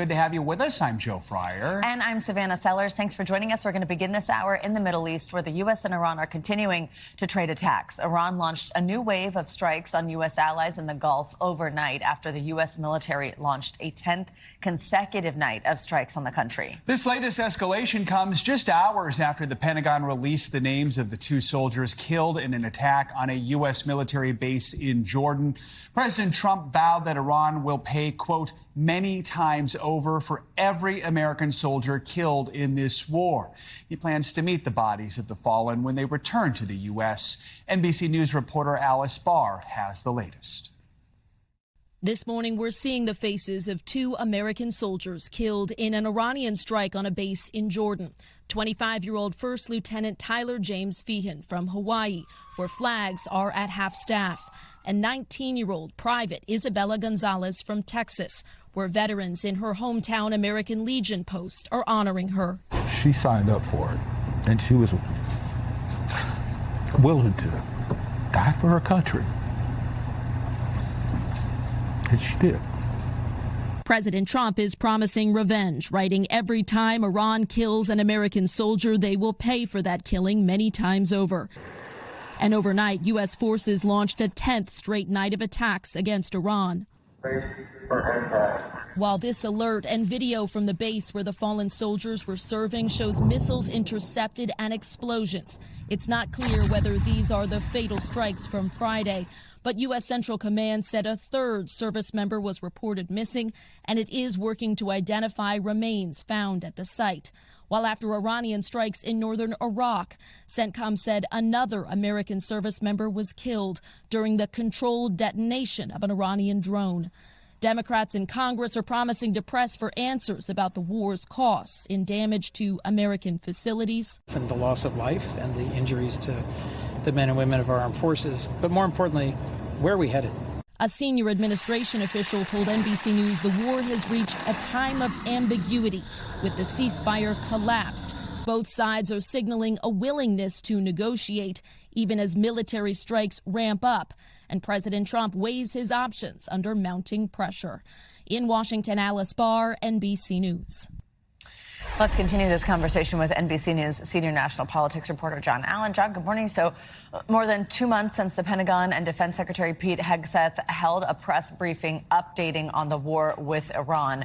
Good to have you with us. I'm Joe Fryer. And I'm Savannah Sellers. Thanks for joining us. We're going to begin this hour in the Middle East, where the U.S. and Iran are continuing to trade attacks. Iran launched a new wave of strikes on U.S. allies in the Gulf overnight after the U.S. military launched a 10th consecutive night of strikes on the country. This latest escalation comes just hours after the Pentagon released the names of the two soldiers killed in an attack on a U.S. military base in Jordan. President Trump vowed that Iran will pay, quote, many times over for every American soldier killed in this war. He plans to meet the bodies of the fallen when they return to the U.S. NBC News reporter Alice Barr has the latest. This morning, we're seeing the faces of two American soldiers killed in an Iranian strike on a base in Jordan. 25-year-old First Lieutenant Tyler James Feehan from Hawaii, where flags are at half-staff, and 19-year-old Private Isabella Gonzalez from Texas, where veterans in her hometown American Legion post are honoring her. She signed up for it, and she was willing to die for her country. And she did. President Trump is promising revenge, writing every time Iran kills an American soldier, they will pay for that killing many times over. And overnight, U.S. forces launched a 10th straight night of attacks against Iran. While this alert and video from the base where the fallen soldiers were serving shows missiles intercepted and explosions, it's not clear whether these are the fatal strikes from Friday. But U.S. Central Command said a third service member was reported missing, and it is working to identify remains found at the site. While after Iranian strikes in northern Iraq, CENTCOM said another American service member was killed during the controlled detonation of an Iranian drone. Democrats in Congress are promising to press for answers about the war's costs in damage to American facilities. And the loss of life and the injuries to the men and women of our armed forces, but more importantly, where are we headed? A senior administration official told NBC News the war has reached a time of ambiguity, with the ceasefire collapsed. Both sides are signaling a willingness to negotiate, even as military strikes ramp up, and President Trump weighs his options under mounting pressure. In Washington, Alice Barr, NBC News. Let's continue this conversation with NBC News senior national politics reporter John Allen. John, good morning. So more than 2 months since the Pentagon and Defense Secretary Pete Hegseth held a press briefing updating on the war with Iran.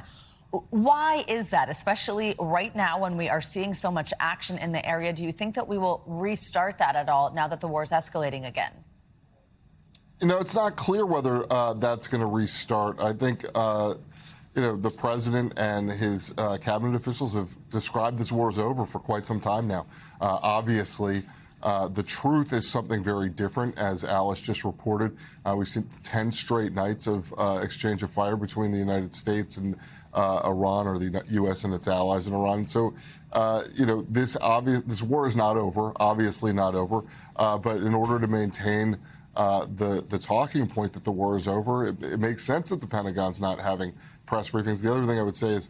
Why is that, especially right now when we are seeing so much action in the area? Do you think that we will restart that at all now that the war is escalating again? You know, it's not clear whether that's going to restart. I think the president and his cabinet officials have described this war as over for quite some time now. Obviously, the truth is something very different, as Alice just reported. We've seen 10 straight nights of exchange of fire between the United States and Iran, or the U.S. and its allies in Iran. So, this war is not over, obviously not over. But in order to maintain the talking point that the war is over, it makes sense that the Pentagon's not having press briefings. The other thing I would say is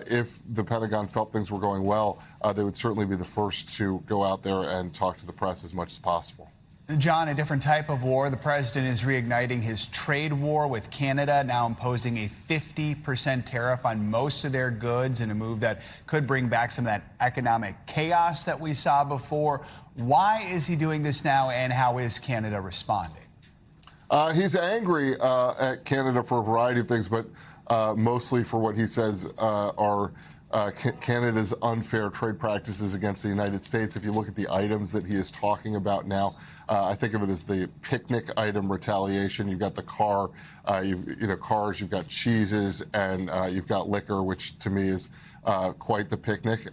if the Pentagon felt things were going well, they would certainly be the first to go out there and talk to the press as much as possible. John, a different type of war. The president is reigniting his trade war with Canada, now imposing a 50% tariff on most of their goods in a move that could bring back some of that economic chaos that we saw before. Why is he doing this now, and how is Canada responding? He's angry at Canada for a variety of things, but mostly for what he says are Canada's unfair trade practices against the United States. If you look at the items that he is talking about now, I think of it as the picnic item retaliation. You've got the car, cars, you've got cheeses, and you've got liquor, which to me is quite the picnic.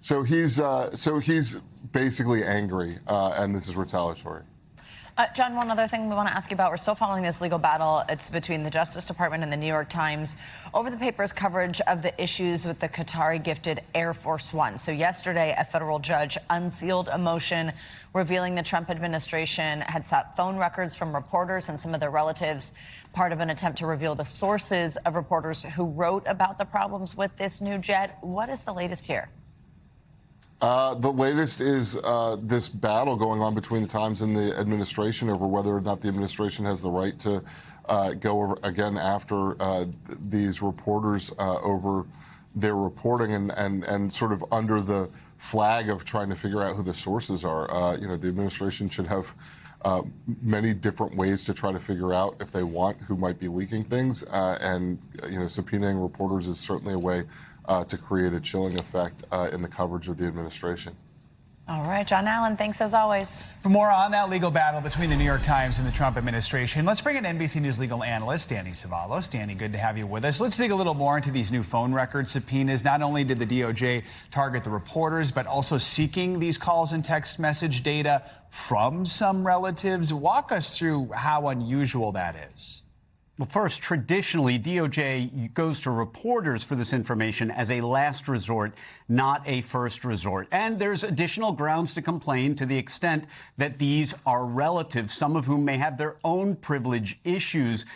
So he's basically angry, and this is retaliatory. John, one other thing we want to ask you about. We're still following this legal battle. It's between the Justice Department and the New York Times over the paper's coverage of the issues with the Qatari-gifted Air Force One. So yesterday, a federal judge unsealed a motion revealing the Trump administration had sought phone records from reporters and some of their relatives, part of an attempt to reveal the sources of reporters who wrote about the problems with this new jet. What is the latest here? The latest is this battle going on between the Times and the administration over whether or not the administration has the right to go over again after these reporters over their reporting and sort of under the flag of trying to figure out who the sources are. The administration should have many different ways to try to figure out, if they want, who might be leaking things. And subpoenaing reporters is certainly a way to create a chilling effect in the coverage of the administration. All right, John Allen, thanks as always. For more on that legal battle between the New York Times and the Trump administration, let's bring in NBC News legal analyst Danny Savalos. Danny, good to have you with us. Let's dig a little more into these new phone record subpoenas. Not only did the DOJ target the reporters, but also seeking these calls and text message data from some relatives. Walk us through how unusual that is. Well, first, traditionally, DOJ goes to reporters for this information as a last resort, not a first resort. And there's additional grounds to complain to the extent that these are relatives, some of whom may have their own privilege issues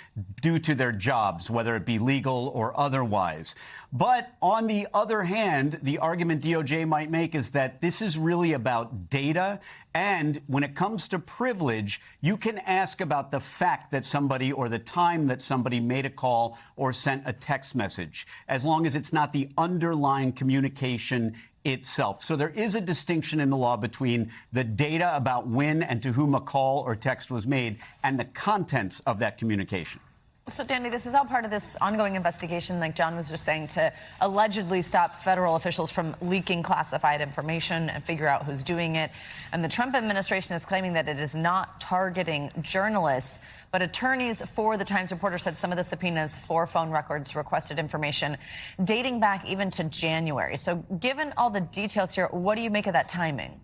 due to their jobs, whether it be legal or otherwise. But on the other hand, the argument DOJ might make is that this is really about data. And when it comes to privilege, you can ask about the fact that somebody or the time that somebody made a call or sent a text message, as long as it's not the underlying communication itself. So there is a distinction in the law between the data about when and to whom a call or text was made and the contents of that communication. So, Danny, this is all part of this ongoing investigation, like John was just saying, to allegedly stop federal officials from leaking classified information and figure out who's doing it. And the Trump administration is claiming that it is not targeting journalists, but attorneys for the Times reporter said some of the subpoenas for phone records requested information dating back even to January. So given all the details here, what do you make of that timing?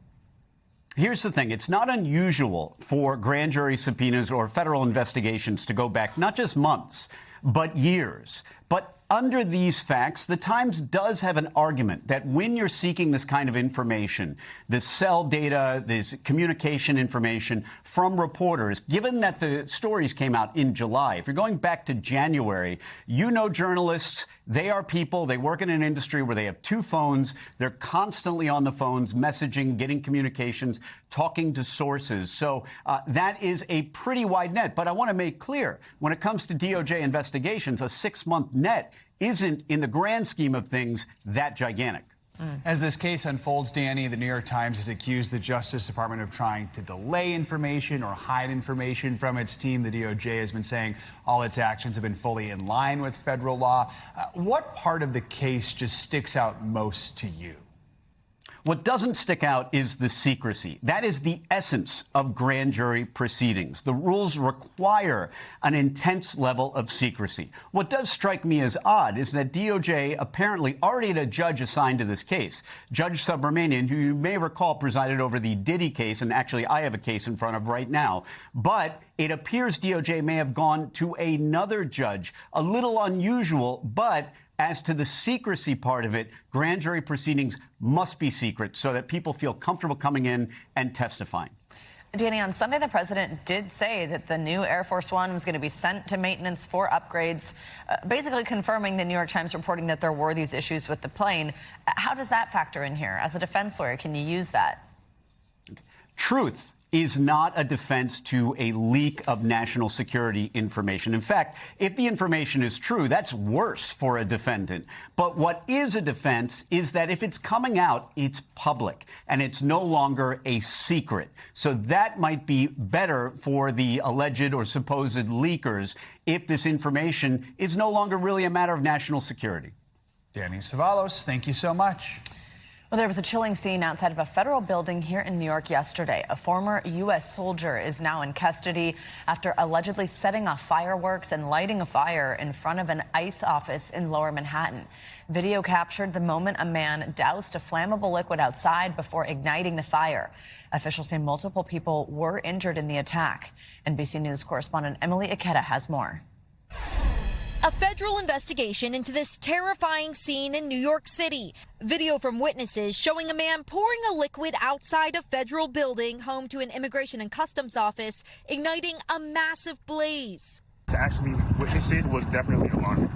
Here's the thing. It's not unusual for grand jury subpoenas or federal investigations to go back not just months, but years. But under these facts, the Times does have an argument that when you're seeking this kind of information, this cell data, this communication information from reporters, given that the stories came out in July, if you're going back to January, journalists, they are people, they work in an industry where they have two phones. They're constantly on the phones, messaging, getting communications, talking to sources. So that is a pretty wide net. But I want to make clear, when it comes to DOJ investigations, a 6-month net isn't, in the grand scheme of things, that gigantic. As this case unfolds, Danny, the New York Times has accused the Justice Department of trying to delay information or hide information from its team. The DOJ has been saying all its actions have been fully in line with federal law. What part of the case just sticks out most to you? What doesn't stick out is the secrecy. That is the essence of grand jury proceedings. The rules require an intense level of secrecy. What does strike me as odd is that DOJ apparently already had a judge assigned to this case. Judge Subramanian, who you may recall presided over the Diddy case, and actually I have a case in front of right now. But it appears DOJ may have gone to another judge. A little unusual, but as to the secrecy part of it, grand jury proceedings must be secret so that people feel comfortable coming in and testifying. Danny, on Sunday, the president did say that the new Air Force One was going to be sent to maintenance for upgrades, basically confirming the New York Times reporting that there were these issues with the plane. How does that factor in here? As a defense lawyer, can you use that? Truth is not a defense to a leak of national security information. In fact, if the information is true, that's worse for a defendant. But what is a defense is that if it's coming out, it's public and it's no longer a secret. So that might be better for the alleged or supposed leakers if this information is no longer really a matter of national security. Danny Savalos, thank you so much. Well, there was a chilling scene outside of a federal building here in New York yesterday. A former U.S. soldier is now in custody after allegedly setting off fireworks and lighting a fire in front of an ICE office in Lower Manhattan. Video captured the moment a man doused a flammable liquid outside before igniting the fire. Officials say multiple people were injured in the attack. NBC News correspondent Emily Ikeda has more. A federal investigation into this terrifying scene in New York City. Video from witnesses showing a man pouring a liquid outside a federal building home to an immigration and customs office, igniting a massive blaze. To actually witness it was definitely alarming.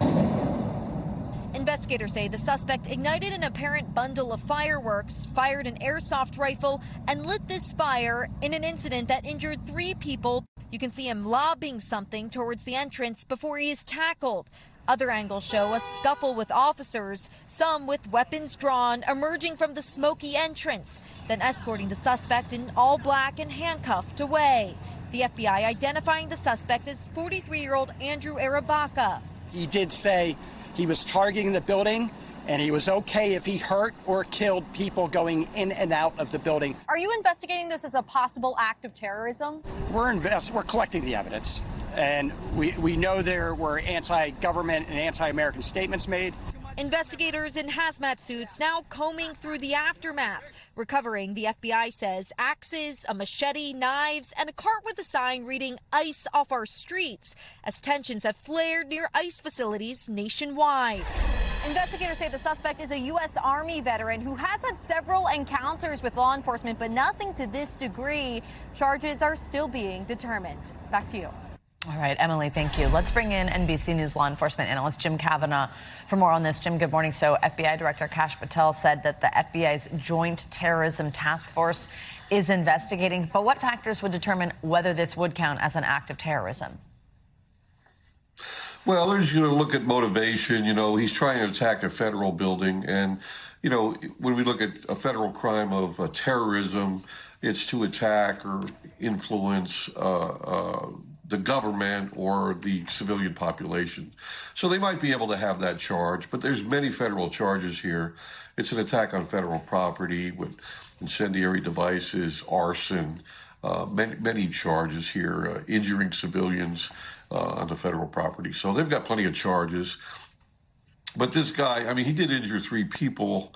Investigators say the suspect ignited an apparent bundle of fireworks, fired an airsoft rifle, and lit this fire in an incident that injured 3 people. You can see him lobbing something towards the entrance before he is tackled. Other angles show a scuffle with officers, some with weapons drawn, emerging from the smoky entrance, then escorting the suspect in all black and handcuffed away. The FBI identifying the suspect as 43-year-old Andrew Arabaka. He did say he was targeting the building, and he was okay if he hurt or killed people going in and out of the building. Are you investigating this as a possible act of terrorism? We're collecting the evidence, and we know there were anti-government and anti-American statements made. Investigators in hazmat suits now combing through the aftermath, recovering, the FBI says, axes, a machete, knives, and a cart with a sign reading "ICE off our streets," as tensions have flared near ICE facilities nationwide. Investigators say the suspect is a U.S. Army veteran who has had several encounters with law enforcement, but nothing to this degree. Charges are still being determined. Back to you. All right, Emily, thank you. Let's bring in NBC News law enforcement analyst Jim Kavanaugh for more on this. Jim, good morning. So FBI Director Kash Patel said that the FBI's Joint Terrorism Task Force is investigating. But what factors would determine whether this would count as an act of terrorism? Well, they're just going to look at motivation. You know, he's trying to attack a federal building. And, you know, when we look at a federal crime of terrorism, it's to attack or influence the government or the civilian population. So they might be able to have that charge, but there's many federal charges here. It's an attack on federal property with incendiary devices, arson, many charges here, injuring civilians on the federal property. So they've got plenty of charges. But this guy, I mean, he did injure 3 people,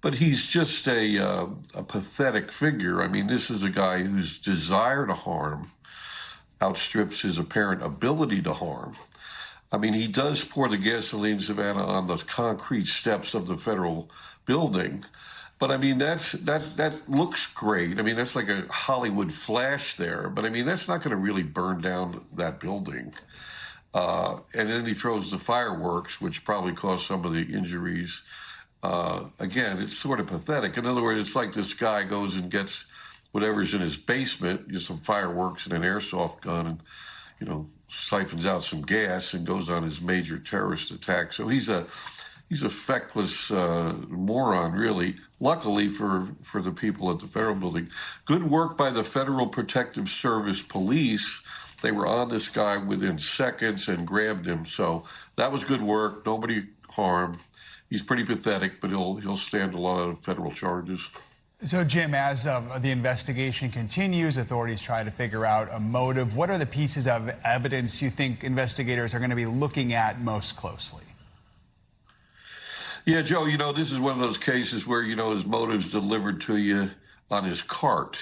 but he's just a pathetic figure. I mean, this is a guy whose desire to harm outstrips his apparent ability to harm. I mean, he does pour the gasoline, Savannah, on the concrete steps of the federal building. But I mean, that looks great. I mean, that's like a Hollywood flash there. But I mean, that's not going to really burn down that building. And then he throws the fireworks, which probably caused some of the injuries. Again, it's sort of pathetic. In other words, it's like this guy goes and gets whatever's in his basement, just some fireworks and an airsoft gun, and, you know, siphons out some gas and goes on his major terrorist attack. So he's a feckless moron, really. Luckily for the people at the federal building. Good work by the Federal Protective Service police. They were on this guy within seconds and grabbed him. So that was good work. Nobody harmed. He's pretty pathetic, but he'll stand a lot of federal charges. So, Jim, as the investigation continues, authorities try to figure out a motive. What are the pieces of evidence you think investigators are going to be looking at most closely? Yeah, Joe, you know, this is one of those cases where, you know, his motive's delivered to you on his cart.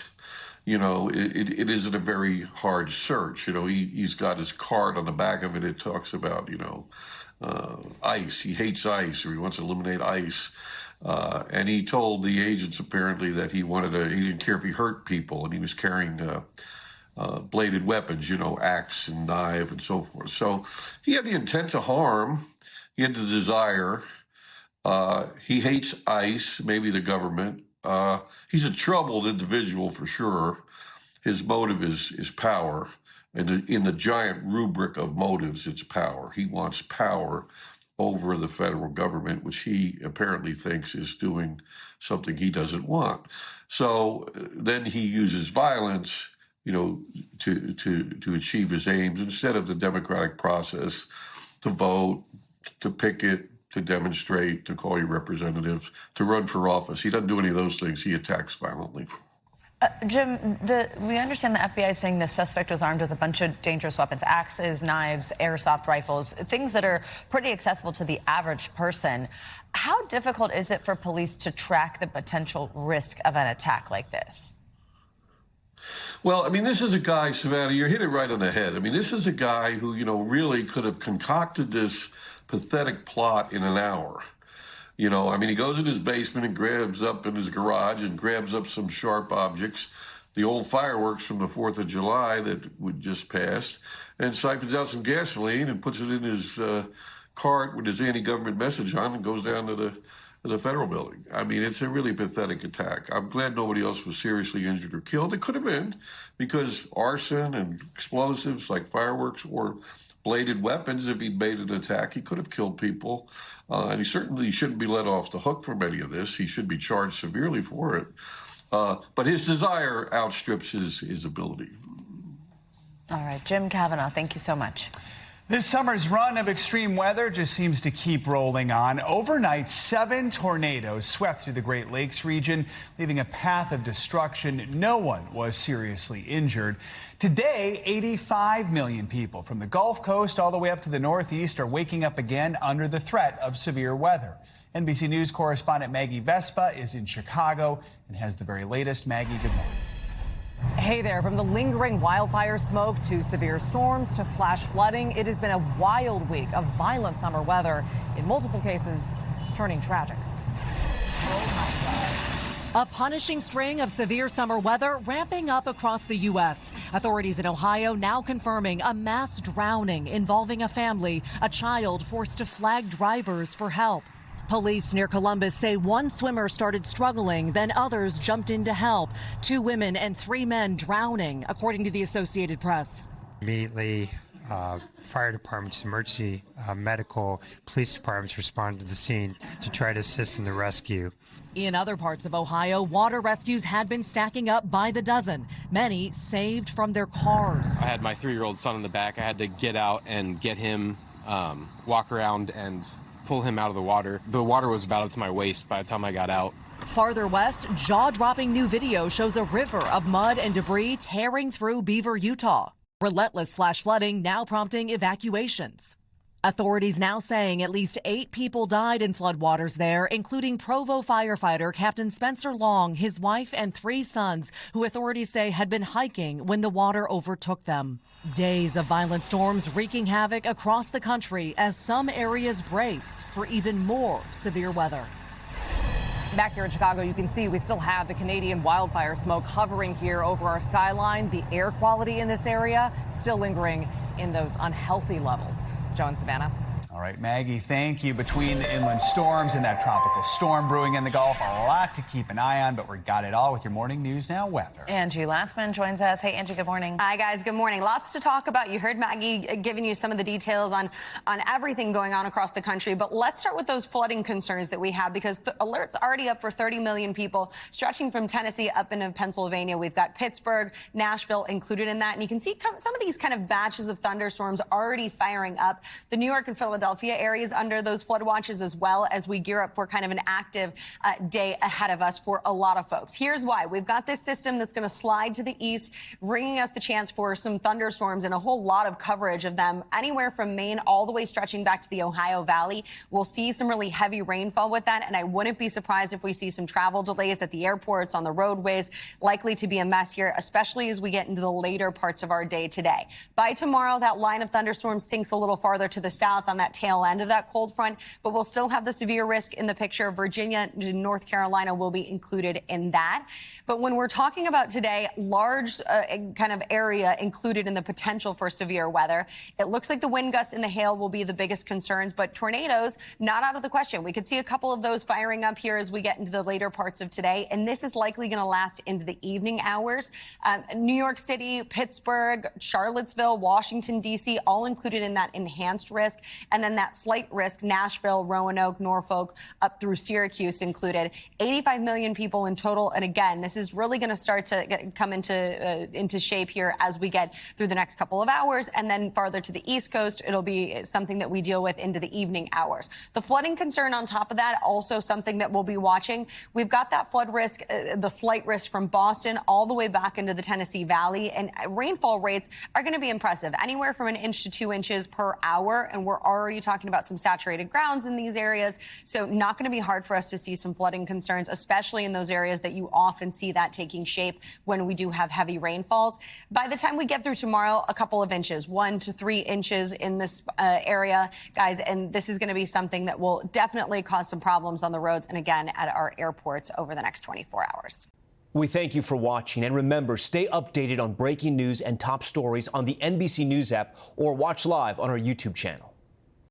You know, it isn't a very hard search. You know, he's got his cart. On the back of it, it talks about, you know, ICE. He hates ICE, or he wants to eliminate ICE. And he told the agents apparently that he didn't care if he hurt people, and he was carrying bladed weapons, you know, axe and knife and so forth. So he had the intent to harm. He had the desire. He hates ICE, maybe the government. He's a troubled individual for sure. His motive is power. And in the giant rubric of motives, it's power. He wants power over the federal government, which he apparently thinks is doing something he doesn't want. So then he uses violence, you know, to achieve his aims instead of the democratic process, to vote, to picket, to demonstrate, to call your representatives, to run for office. He doesn't do any of those things. He attacks violently. Jim, we understand the FBI is saying the suspect was armed with a bunch of dangerous weapons, axes, knives, airsoft rifles, things that are pretty accessible to the average person. How difficult is it for police to track the potential risk of an attack like this? Well, I mean, this is a guy, Savannah, you hit it right on the head. I mean, this is a guy who, you know, really could have concocted this pathetic plot in an hour. You know, I mean, he goes in his basement and grabs up in his garage and grabs up some sharp objects, the old fireworks from the 4th of July that would just passed, and siphons out some gasoline and puts it in his cart with his anti-government message on and goes down to the the federal building. I mean, it's a really pathetic attack. I'm glad nobody else was seriously injured or killed. It could have been, because arson and explosives like fireworks or bladed weapons, if he'd made an attack, he could have killed people. And he certainly shouldn't be let off the hook from any of this. He should be charged severely for it. But his desire outstrips his ability. All right, Jim Kavanaugh, thank you so much. This summer's run of extreme weather just seems to keep rolling on. Overnight, 7 tornadoes swept through the Great Lakes region, leaving a path of destruction. No one was seriously injured. Today, 85 million people from the Gulf Coast all the way up to the Northeast are waking up again under the threat of severe weather. NBC News correspondent Maggie Vespa is in Chicago and has the very latest. Maggie, good morning. Hey there, from the lingering wildfire smoke to severe storms to flash flooding, it has been a wild week of violent summer weather, in multiple cases turning tragic. A punishing string of severe summer weather ramping up across the U.S. Authorities in Ohio now confirming a mass drowning involving a family, a child forced to flag drivers for help. Police near Columbus say one swimmer started struggling, then others jumped in to help. 2 women and 3 men drowning, according to the Associated Press. Immediately, fire departments, emergency medical, police departments responded to the scene to try to assist in the rescue. In other parts of Ohio, water rescues had been stacking up by the dozen, many saved from their cars. I had my 3-year-old son in the back. I had to get out and get him, walk around and pull him out of the water. The water was about up to my waist by the time I got out. Farther west, jaw-dropping new video shows a river of mud and debris tearing through Beaver, Utah. Relentless flash flooding now prompting evacuations. Authorities now saying at least 8 people died in floodwaters there, including Provo firefighter Captain Spencer Long, his wife, and 3 sons, who authorities say had been hiking when the water overtook them. Days of violent storms wreaking havoc across the country as some areas brace for even more severe weather. Back here in Chicago, you can see we still have the Canadian wildfire smoke hovering here over our skyline. The air quality in this area still lingering in those unhealthy levels. Joe and Savannah. All right, Maggie, thank you. Between the inland storms and that tropical storm brewing in the Gulf, a lot to keep an eye on, but we got it all with your morning news now weather. Angie Lassman joins us. Hey, Angie, good morning. Hi, guys. Good morning. Lots to talk about. You heard Maggie giving you some of the details on everything going on across the country, but let's start with those flooding concerns that we have, because the alert's already up for 30 million people, stretching from Tennessee up into Pennsylvania. We've got Pittsburgh, Nashville included in that, and you can see some of these kind of batches of thunderstorms already firing up. The New York and Philadelphia areas under those flood watches, as well as we gear up for kind of an active day ahead of us for a lot of folks. Here's why. We've got this system that's going to slide to the east, bringing us the chance for some thunderstorms and a whole lot of coverage of them, anywhere from Maine all the way stretching back to the Ohio Valley. We'll see some really heavy rainfall with that, and I wouldn't be surprised if we see some travel delays at the airports, on the roadways. Likely to be a mess here, especially as we get into the later parts of our day today. By tomorrow, that line of thunderstorms sinks a little farther to the south on that tail end of that cold front, but we'll still have the severe risk in the picture. Virginia and North Carolina will be included in that. But when we're talking about today, large kind of area included in the potential for severe weather, it looks like the wind gusts and the hail will be the biggest concerns, but tornadoes not out of the question. We could see a couple of those firing up here as we get into the later parts of today, and this is likely going to last into the evening hours. New York City, Pittsburgh, Charlottesville, Washington, D.C., all included in that enhanced risk, and then that slight risk, Nashville, Roanoke, Norfolk, up through Syracuse included. 85 million people in total, and again, this is really going to start to come into shape here as we get through the next couple of hours, and then farther to the East Coast, it'll be something that we deal with into the evening hours. The flooding concern on top of that, also something that we'll be watching. We've got that flood risk, the slight risk from Boston all the way back into the Tennessee Valley, and rainfall rates are going to be impressive, anywhere from 1 inch to 2 inches per hour, and we're already talking about some saturated grounds in these areas, so not going to be hard for us to see some flooding concerns, especially in those areas that you often see that taking shape when we do have heavy rainfalls. By the time we get through tomorrow, a couple of inches, 1 to 3 inches in this area, guys, and this is going to be something that will definitely cause some problems on the roads and again at our airports over the next 24 hours. We thank you for watching, and remember, stay updated on breaking news and top stories on the NBC News app or watch live on our YouTube channel.